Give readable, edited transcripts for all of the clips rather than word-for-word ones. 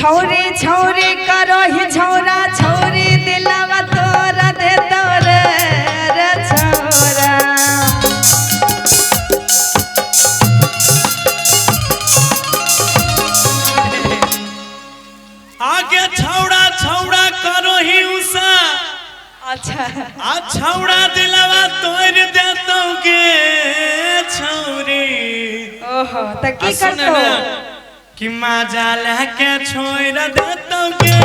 छौरी छौरी करो ही छौरा छौरी दिलावा तोरा दे तोरे रे छौरा। आगे छौड़ा छौड़ा करो ही उषा। अच्छा आ छौड़ा दिलावा तोर दे तोगे छौरी। ओहो त की करतो कि मजा लेके छोड़ दे तोगे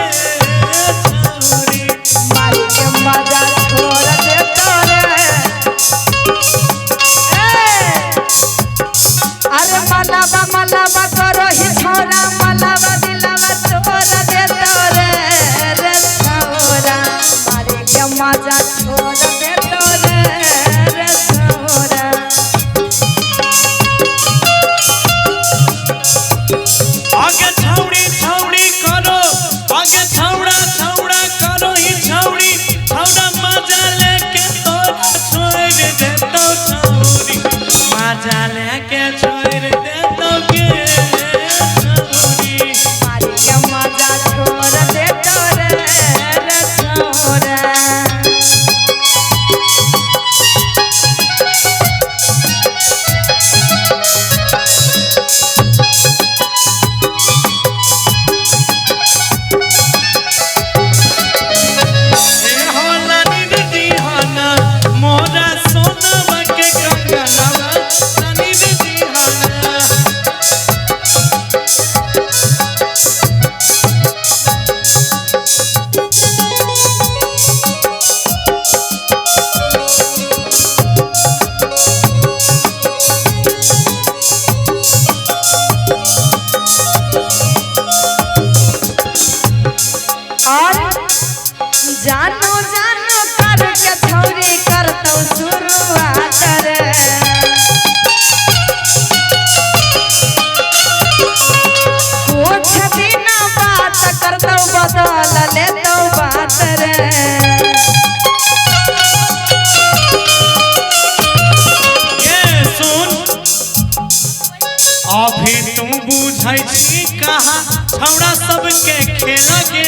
छौरी। मारी के मजा छोड़ दे तोरे। अरे मलावा करो ही छौरा मलावा दिलावा तोरा दे तोरे रे छौरा। मारी के मजा छोड़ दे तोरे रे छौरा। आगे छौड़ी छौड़ी करो आगे छौड़ा छौड़ा करो ही छौड़ी छौड़ा मजा लेके तोर छोड़ दे तो छौरी। मजा लेके छोड़ दे तोगे छौरी। मारी के मजा छोड़ दे तोरे रे छौरा। जानो जानो करके छौरी करतो शुरुआत रे। कुछ दिन बात करतो बदल लेतो बात रे। ये सुन अभी तुम बुझै छी कहा छौड़ा सबके खेला के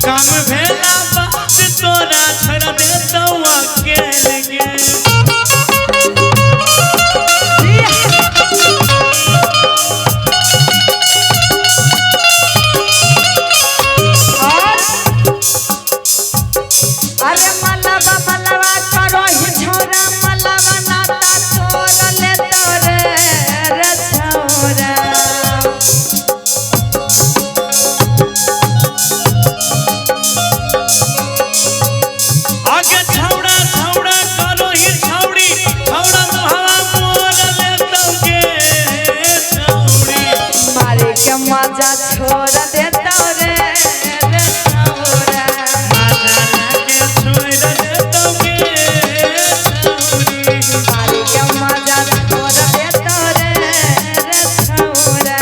काम भेला बात तोरा छोड़ दे तो अकेले गे। अरे मलावा करो ही छौरा मलावा नाता तोर ले तोरे रे छौरा। आगे छौड़ा छौड़ा करो ही छौड़ी छौड़ा मोहवा मोर ले तोगे छौड़ी। मारे के मजा छोड़ दे तोरे रे छौरा। मजा लेके छोड़ दे तोगे छौड़ी। मारे के मजा छोड़ दे तोरे रे छौरा।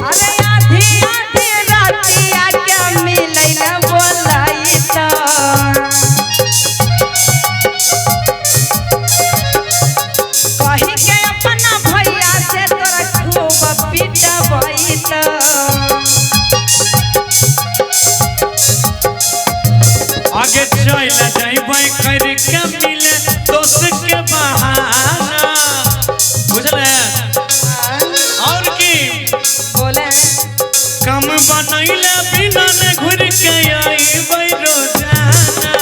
अरे आधी आधी रातिया के मिलै न बोलाई त कही के अपना भैया से तोरा खूब पिटबै त आगे चल जाइबै करके मिले दोस्त के बहाना बुझले। और की बोले कम बनैले बिना ने घुर के आइबै रोजाना।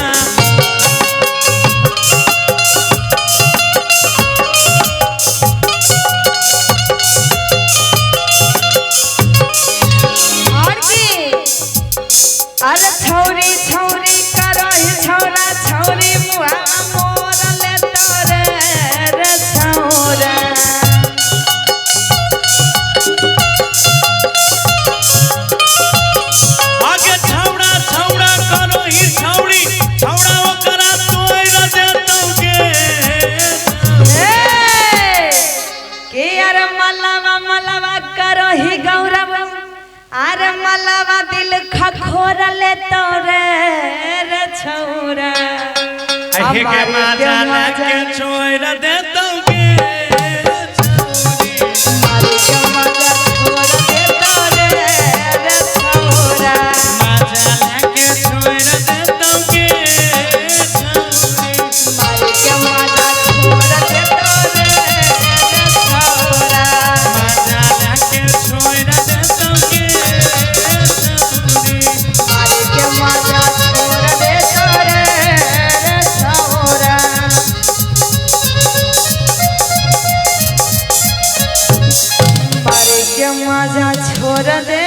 और की अरे छौरी छौरी करो ही छौरा छौरी मलवा करो ही गौरव अरे मलवा दिल खखोर ले तोरे रे छौरा अहे के मजा लेके छोड़ दे तोगे मारे के मजा छोड़ दे तोरे रे छौरा मजा लेके छोड़ दे तोगे मारे के मजा छोड़ दे तोरे रे छौरा मजा लेके छोड़ दे तोगे मारे के मजा छोड़ दे तोरे रे छौरा मारे के मजा छोड़ दे